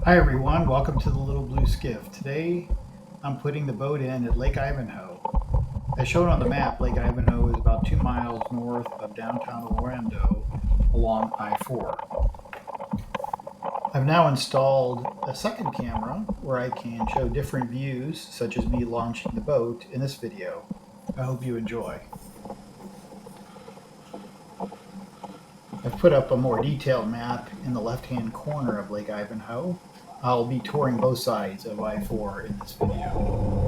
Hi everyone, welcome to the Little Blue Skiff. Today I'm putting the boat in at Lake Ivanhoe. As shown on the map, Lake Ivanhoe is about 2 miles north of downtown Orlando along I-4. I've now installed a second camera where I can show different views, such as me launching the boat in this video. I hope you enjoy. I've put up a more detailed map in the left-hand corner of Lake Ivanhoe. I'll be touring both sides of I-4 in this video.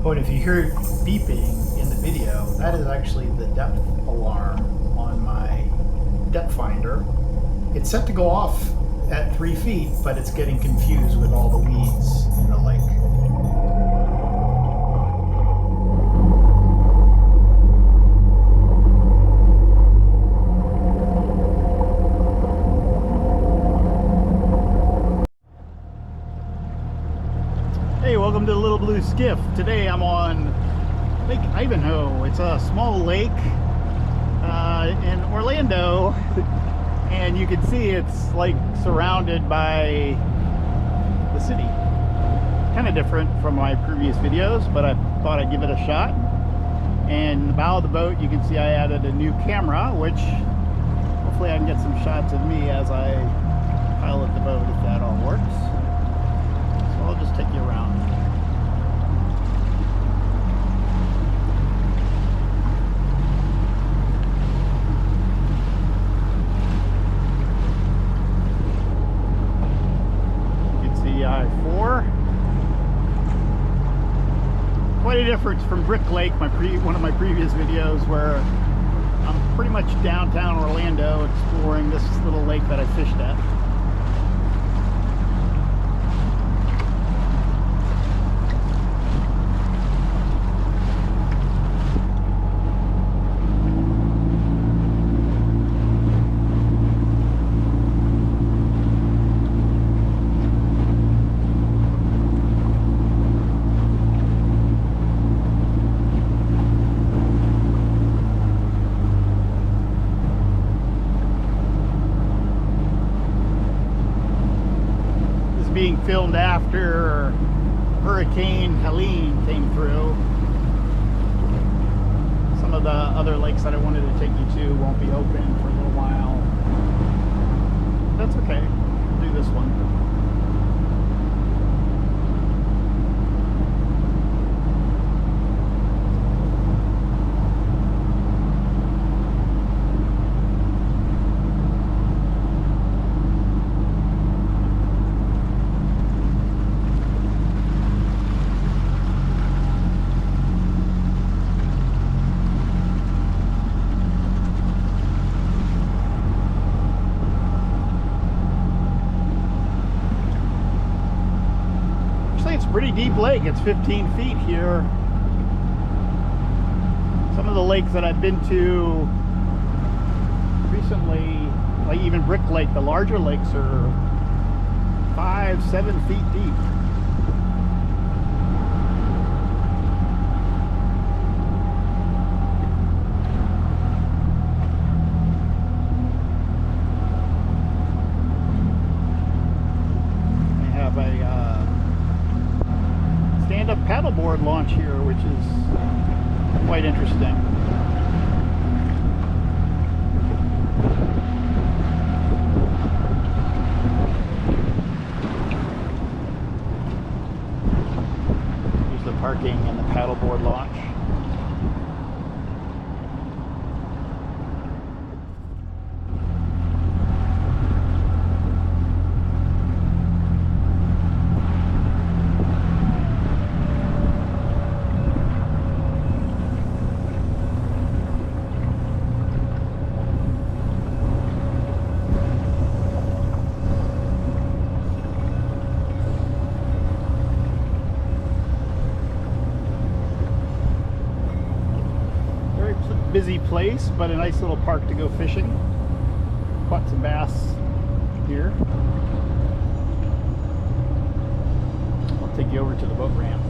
But if you hear beeping in the video, that is actually the depth alarm on my depth finder. It's set to go off at 3 feet, but it's getting confused with all the weeds in the lake. Hey, welcome to the Little Blue Skiff. Today I'm on Lake Ivanhoe. It's a small lake in Orlando, and you can see it's like surrounded by the city. Kind of different from my previous videos, but I thought I'd give it a shot. And in the bow of the boat, you can see I added a new camera, which hopefully I can get some shots of me as I pilot the boat, if that all works. So I'll just take you around. I-4. Quite a difference from Brick Lake, one of my previous videos, where I'm pretty much downtown Orlando exploring this little lake that I fished at. Being filmed after Hurricane Helene came through. Some of the other lakes that I wanted to take you to won't be open for a little while. That's okay. We'll do this one. It's a pretty deep lake. It's 15 feet here. Some of the lakes that I've been to recently, like even Brick Lake, the larger lakes are 5-7 feet deep. They have a stand-up paddleboard launch here, which is quite interesting. Here's the parking and the paddleboard launch. busy place, but a nice little park to go fishing. Caught some bass here. I'll take you over to the boat ramp.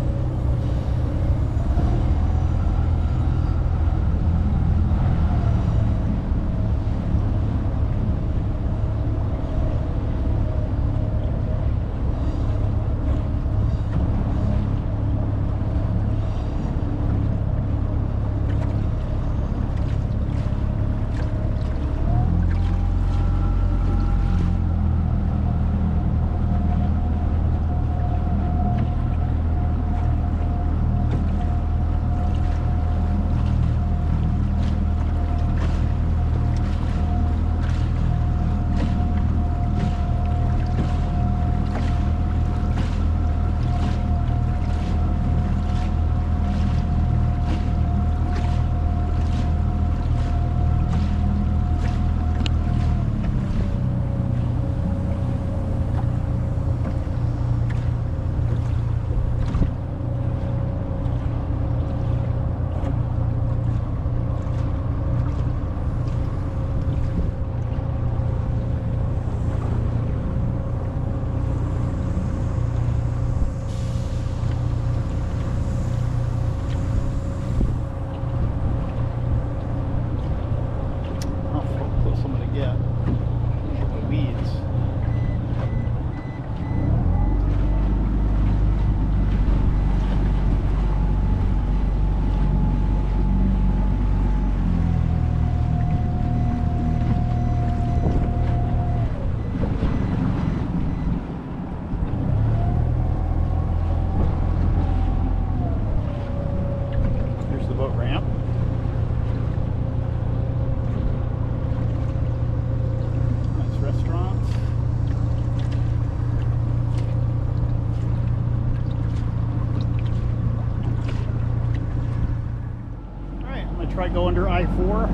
Try go under I-4.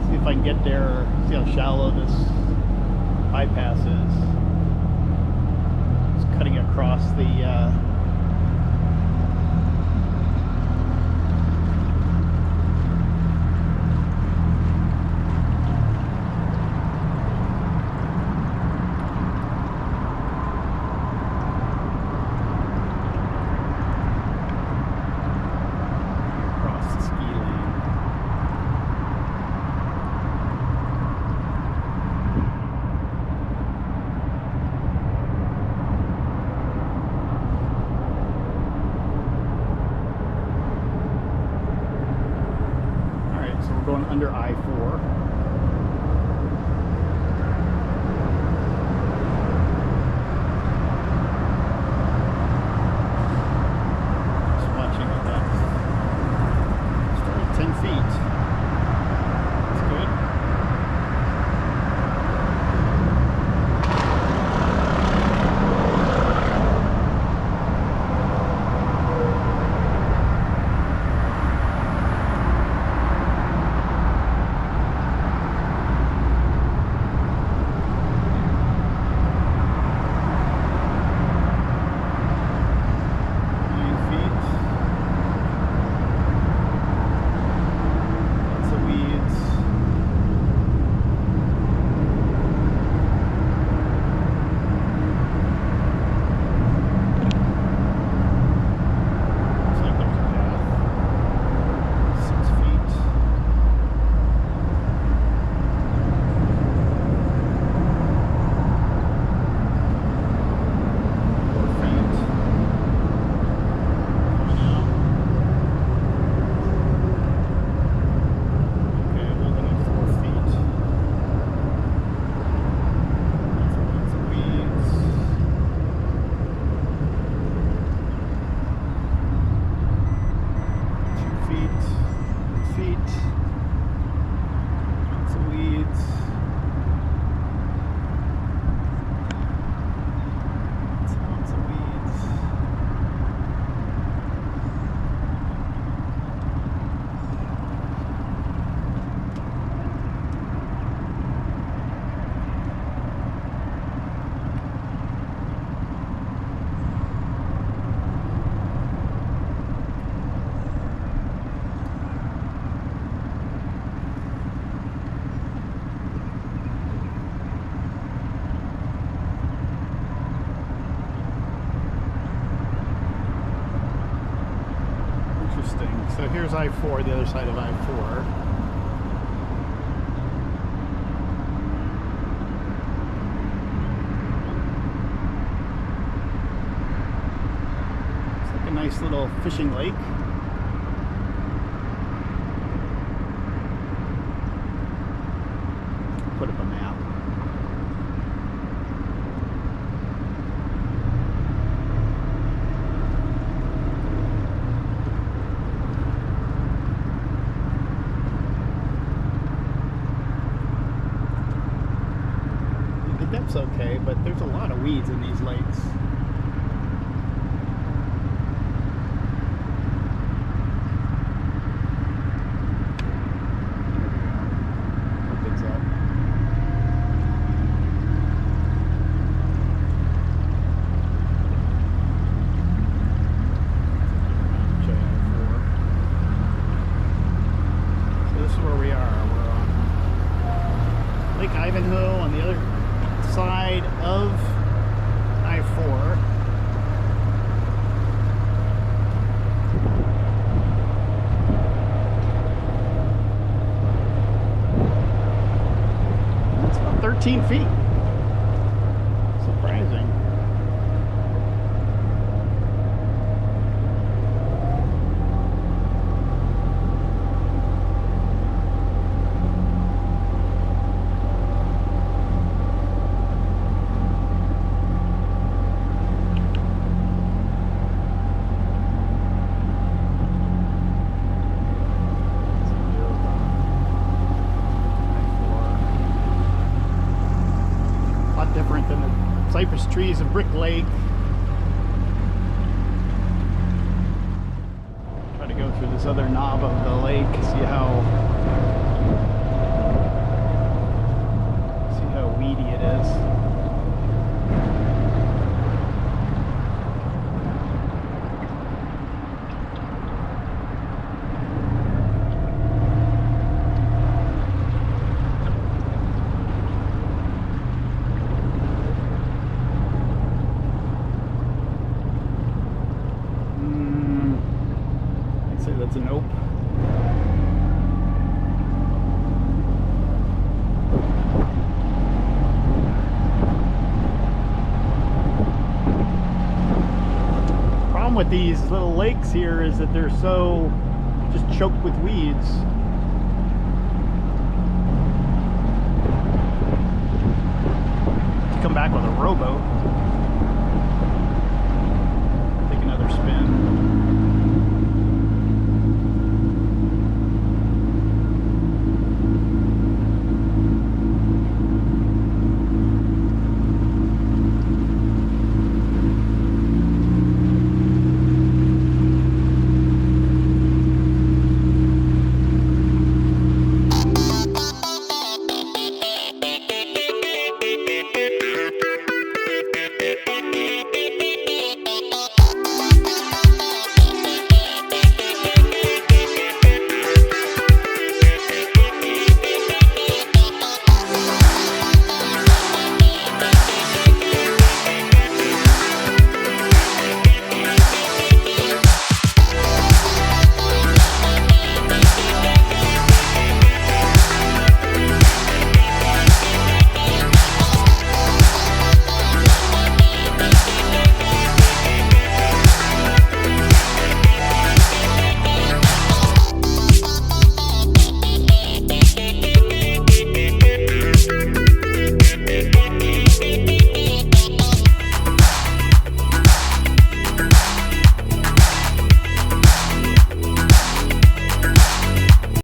See if I can get there. See how shallow this bypass is. It's cutting across the going under I-4. Just watching it up. Started 10 feet. That's good. So here's I-4, the other side of I-4. It's like a nice little fishing lake. Put up a map. The depth's okay, but there's a lot of weeds in these lakes. Opens up. So this is where we are. We're on Lake Ivanhoe on the other side of I-4. That's about 13 feet. Surprising. Different than the cypress trees of Brick Lake. Try to go through this other knob of the lake, see how weedy it is. That's a nope. Problem with these little lakes here is that they're so just choked with weeds. Come back with a rowboat.